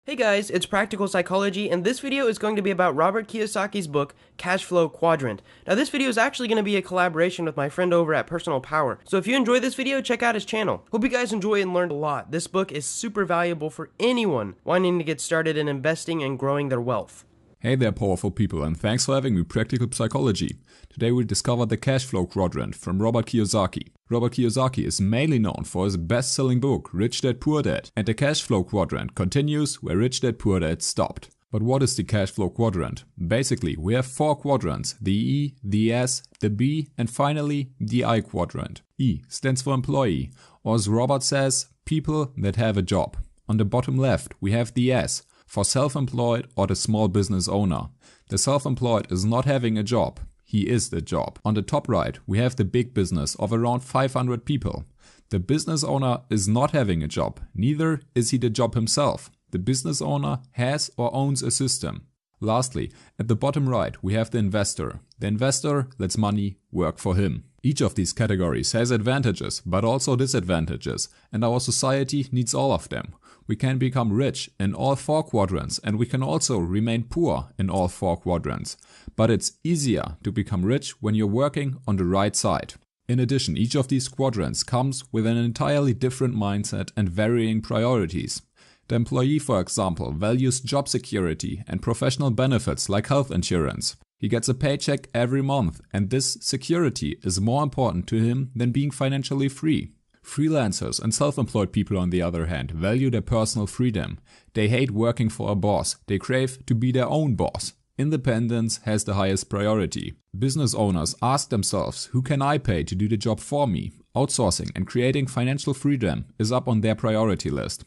Hey guys, it's Practical Psychology, and this video is going to be about Robert Kiyosaki's book, Cashflow Quadrant. Now this video is actually going to be a collaboration with my friend over at Personal Power, so if you enjoy this video, check out his channel. Hope you guys enjoy and learned a lot. This book is super valuable for anyone wanting to get started in investing and growing their wealth. Hey there, powerful people, and thanks for having me, Practical Psychology. Today we discover the Cashflow Quadrant from Robert Kiyosaki. Robert Kiyosaki is mainly known for his best-selling book, Rich Dad Poor Dad, and the Cashflow Quadrant continues where Rich Dad Poor Dad stopped. But what is the Cashflow Quadrant? Basically, we have 4 quadrants, the E, the S, the B, and finally the I quadrant. E stands for employee, or as Robert says, people that have a job. On the bottom left, we have the S, for self-employed or the small business owner. The self-employed is not having a job, he is the job. On the top right, we have the big business of around 500 people. The business owner is not having a job, neither is he the job himself. The business owner has or owns a system. Lastly, at the bottom right, we have the investor. The investor lets money work for him. Each of these categories has advantages, but also disadvantages, and our society needs all of them. We can become rich in all 4 quadrants, and we can also remain poor in all 4 quadrants. But it's easier to become rich when you're working on the right side. In addition, each of these quadrants comes with an entirely different mindset and varying priorities. The employee, for example, values job security and professional benefits like health insurance. He gets a paycheck every month, and this security is more important to him than being financially free. Freelancers and self-employed people, on the other hand, value their personal freedom. They hate working for a boss. They crave to be their own boss. Independence has the highest priority. Business owners ask themselves, who can I pay to do the job for me? Outsourcing and creating financial freedom is up on their priority list.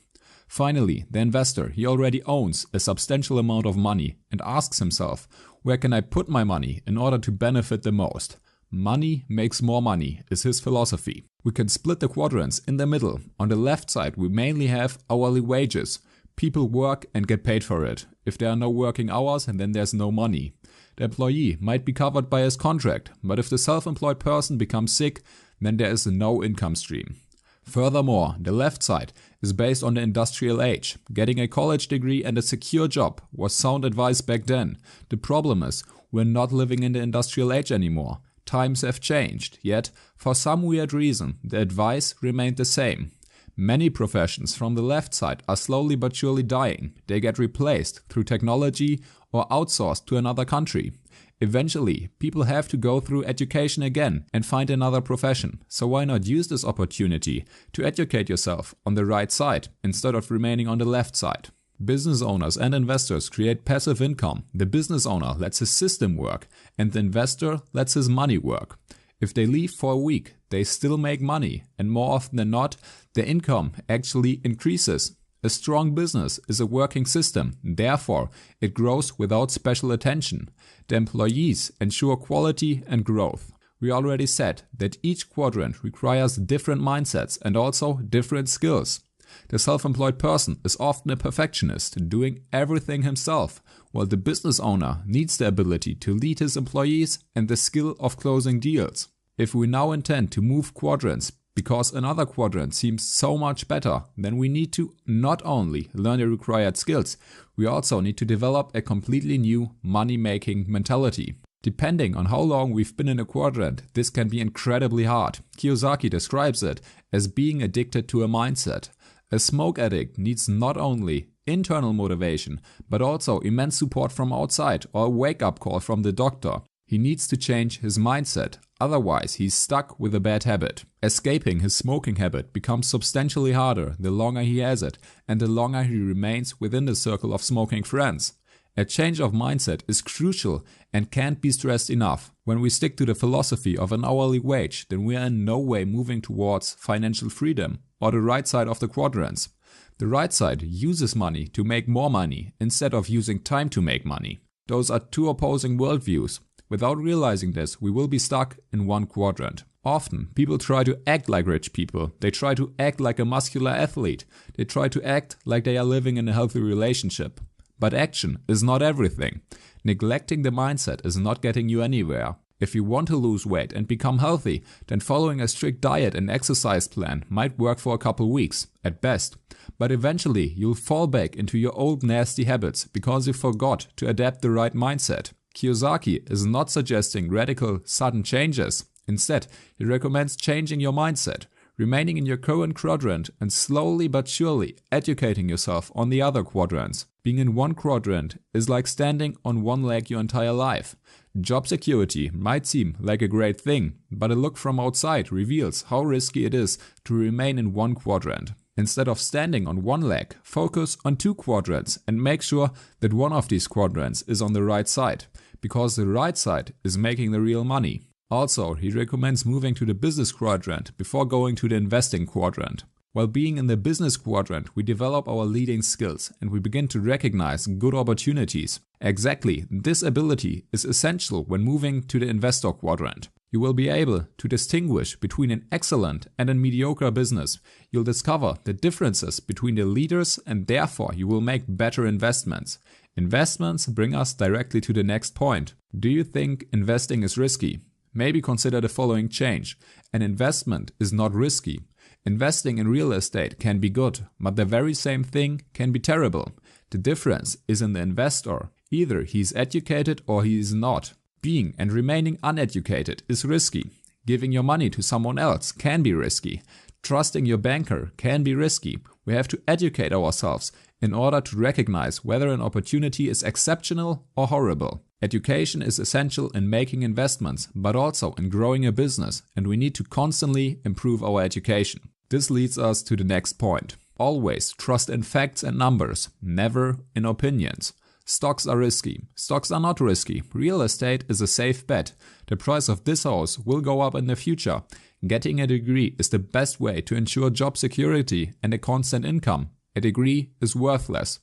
Finally, the investor, he already owns a substantial amount of money and asks himself, where can I put my money in order to benefit the most? Money makes more money is his philosophy. We can split the quadrants in the middle. On the left side, we mainly have hourly wages. People work and get paid for it. If there are no working hours, then there's no money. The employee might be covered by his contract, but if the self-employed person becomes sick, then there is no income stream. Furthermore, the left side is based on the industrial age. Getting a college degree and a secure job was sound advice back then. The problem is, we're not living in the industrial age anymore. Times have changed, yet for some weird reason the advice remained the same. Many professions from the left side are slowly but surely dying. They get replaced through technology or outsourced to another country. Eventually, people have to go through education again and find another profession. So why not use this opportunity to educate yourself on the right side instead of remaining on the left side? Business owners and investors create passive income. The business owner lets his system work and the investor lets his money work. If they leave for a week, they still make money, and more often than not, the income actually increases. A strong business is a working system, therefore it grows without special attention. The employees ensure quality and growth. We already said that each quadrant requires different mindsets and also different skills. The self-employed person is often a perfectionist, doing everything himself, while the business owner needs the ability to lead his employees and the skill of closing deals. If we now intend to move quadrants because another quadrant seems so much better, then we need to not only learn the required skills, we also need to develop a completely new money-making mentality. Depending on how long we've been in a quadrant, this can be incredibly hard. Kiyosaki describes it as being addicted to a mindset. A smoke addict needs not only internal motivation, but also immense support from outside or a wake-up call from the doctor. He needs to change his mindset, otherwise he's stuck with a bad habit. Escaping his smoking habit becomes substantially harder the longer he has it and the longer he remains within the circle of smoking friends. A change of mindset is crucial and can't be stressed enough. When we stick to the philosophy of an hourly wage, then we are in no way moving towards financial freedom or the right side of the quadrants. The right side uses money to make more money instead of using time to make money. Those are two opposing worldviews. Without realizing this, we will be stuck in one quadrant. Often, people try to act like rich people. They try to act like a muscular athlete. They try to act like they are living in a healthy relationship. But action is not everything. Neglecting the mindset is not getting you anywhere. If you want to lose weight and become healthy, then following a strict diet and exercise plan might work for a couple weeks, at best. But eventually you'll fall back into your old nasty habits because you forgot to adapt the right mindset. Kiyosaki is not suggesting radical, sudden changes. Instead, he recommends changing your mindset, remaining in your current quadrant and slowly but surely educating yourself on the other quadrants. Being in one quadrant is like standing on one leg your entire life. Job security might seem like a great thing, but a look from outside reveals how risky it is to remain in one quadrant. Instead of standing on one leg, focus on two quadrants and make sure that one of these quadrants is on the right side, because the right side is making the real money. Also, he recommends moving to the business quadrant before going to the investing quadrant. While being in the business quadrant, we develop our leading skills and we begin to recognize good opportunities. Exactly, this ability is essential when moving to the investor quadrant. You will be able to distinguish between an excellent and a mediocre business. You'll discover the differences between the leaders and therefore you will make better investments. Investments bring us directly to the next point. Do you think investing is risky? Maybe consider the following change. An investment is not risky. Investing in real estate can be good, but the very same thing can be terrible. The difference is in the investor. Either he is educated or he is not. Being and remaining uneducated is risky. Giving your money to someone else can be risky. Trusting your banker can be risky. We have to educate ourselves in order to recognize whether an opportunity is exceptional or horrible. Education is essential in making investments, but also in growing a business, and we need to constantly improve our education. This leads us to the next point. Always trust in facts and numbers, never in opinions. Stocks are risky. Stocks are not risky. Real estate is a safe bet. The price of this house will go up in the future. Getting a degree is the best way to ensure job security and a constant income. A degree is worthless.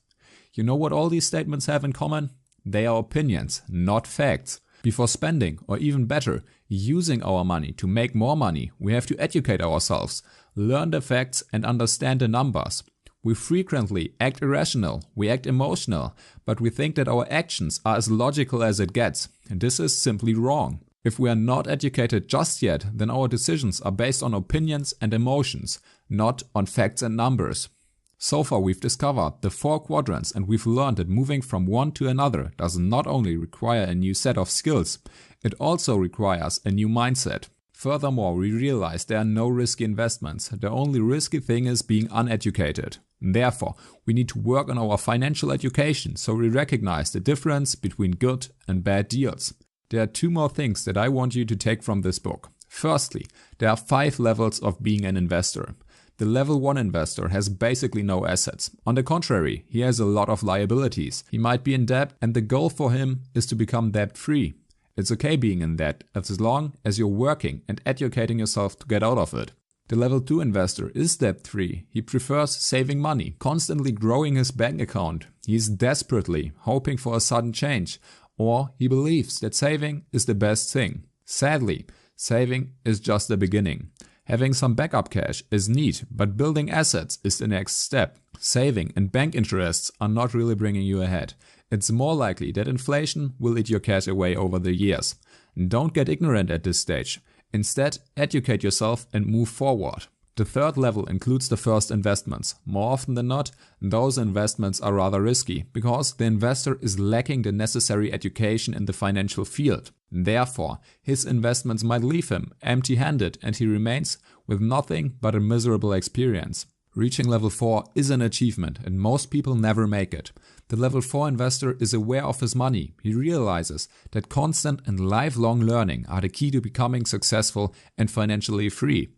You know what all these statements have in common? They are opinions, not facts. Before spending, or even better, using our money to make more money, we have to educate ourselves, learn the facts and understand the numbers. We frequently act irrational, we act emotional, but we think that our actions are as logical as it gets. And this is simply wrong. If we are not educated just yet, then our decisions are based on opinions and emotions, not on facts and numbers. So far we've discovered the 4 quadrants and we've learned that moving from one to another does not only require a new set of skills, it also requires a new mindset. Furthermore, we realize there are no risky investments. The only risky thing is being uneducated. Therefore, we need to work on our financial education so we recognize the difference between good and bad deals. There are 2 more things that I want you to take from this book. Firstly, there are 5 levels of being an investor. The level 1 investor has basically no assets. On the contrary, he has a lot of liabilities. He might be in debt and the goal for him is to become debt-free. It's okay being in debt as long as you're working and educating yourself to get out of it. The level 2 investor is debt-free. He prefers saving money, constantly growing his bank account. He's desperately hoping for a sudden change, or he believes that saving is the best thing. Sadly, saving is just the beginning. Having some backup cash is neat, but building assets is the next step. Saving and bank interests are not really bringing you ahead. It's more likely that inflation will eat your cash away over the years. Don't get ignorant at this stage. Instead, educate yourself and move forward. The third level includes the first investments. More often than not, those investments are rather risky because the investor is lacking the necessary education in the financial field. Therefore, his investments might leave him empty-handed and he remains with nothing but a miserable experience. Reaching level 4 is an achievement and most people never make it. The level 4 investor is aware of his money. He realizes that constant and lifelong learning are the key to becoming successful and financially free.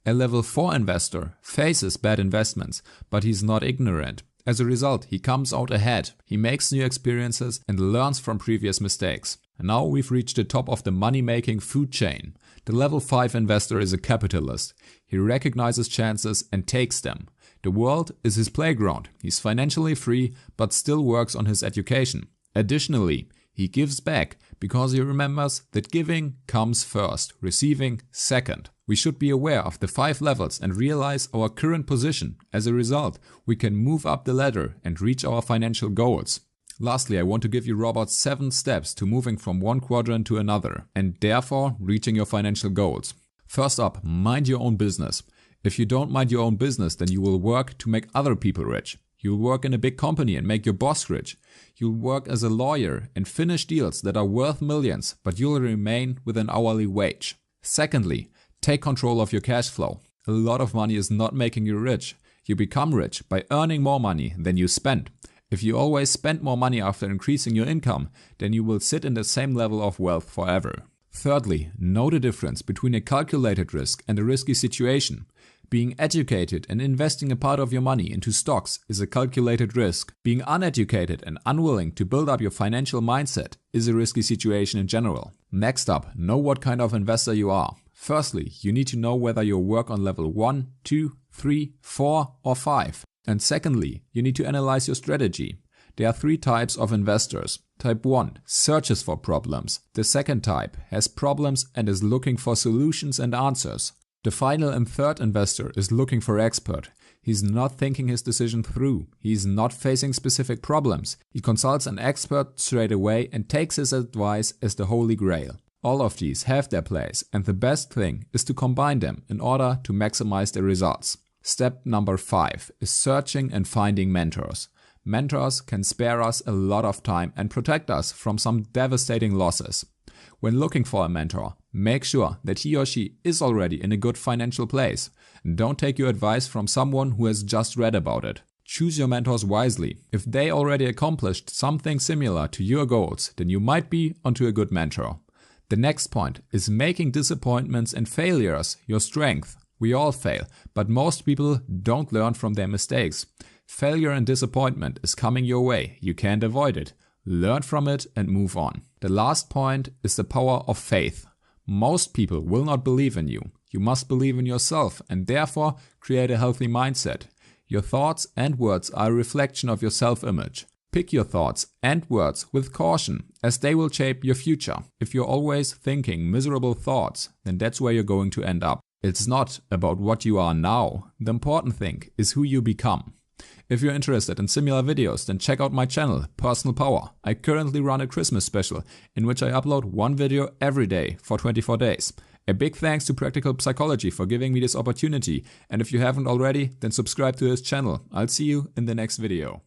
A level 4 investor faces bad investments, but he's not ignorant. As a result, he comes out ahead. He makes new experiences and learns from previous mistakes. And now we've reached the top of the money-making food chain. The level 5 investor is a capitalist. He recognizes chances and takes them. The world is his playground. He's financially free, but still works on his education. Additionally, he gives back because he remembers that giving comes first, receiving second. We should be aware of the 5 levels and realize our current position. As a result, we can move up the ladder and reach our financial goals. Lastly, I want to give you Robert's 7 steps to moving from one quadrant to another and therefore reaching your financial goals. First up, mind your own business. If you don't mind your own business, then you will work to make other people rich. You'll work in a big company and make your boss rich. You'll work as a lawyer and finish deals that are worth millions, but you'll remain with an hourly wage. Secondly, take control of your cash flow. A lot of money is not making you rich. You become rich by earning more money than you spend. If you always spend more money after increasing your income, then you will sit in the same level of wealth forever. Thirdly, know the difference between a calculated risk and a risky situation. Being educated and investing a part of your money into stocks is a calculated risk. Being uneducated and unwilling to build up your financial mindset is a risky situation in general. Next up, know what kind of investor you are. Firstly, you need to know whether you work on level 1, 2, 3, 4 or 5. And secondly, you need to analyze your strategy. There are 3 types of investors. Type 1 searches for problems. The second type has problems and is looking for solutions and answers. The final and third investor is looking for expert. He's not thinking his decision through. He's not facing specific problems. He consults an expert straight away and takes his advice as the holy grail. All of these have their place, and the best thing is to combine them in order to maximize the results. Step number 5 is searching and finding mentors. Mentors can spare us a lot of time and protect us from some devastating losses. When looking for a mentor, make sure that he or she is already in a good financial place. Don't take your advice from someone who has just read about it. Choose your mentors wisely. If they already accomplished something similar to your goals, then you might be onto a good mentor. The next point is making disappointments and failures your strength. We all fail, but most people don't learn from their mistakes. Failure and disappointment is coming your way. You can't avoid it. Learn from it and move on. The last point is the power of faith. Most people will not believe in you. You must believe in yourself and therefore create a healthy mindset. Your thoughts and words are a reflection of your self-image. Pick your thoughts and words with caution, as they will shape your future. If you're always thinking miserable thoughts, then that's where you're going to end up. It's not about what you are now. The important thing is who you become. If you're interested in similar videos, then check out my channel, Personal Power. I currently run a Christmas special in which I upload 1 video every day for 24 days. A big thanks to Practical Psychology for giving me this opportunity, and if you haven't already, then subscribe to his channel. I'll see you in the next video.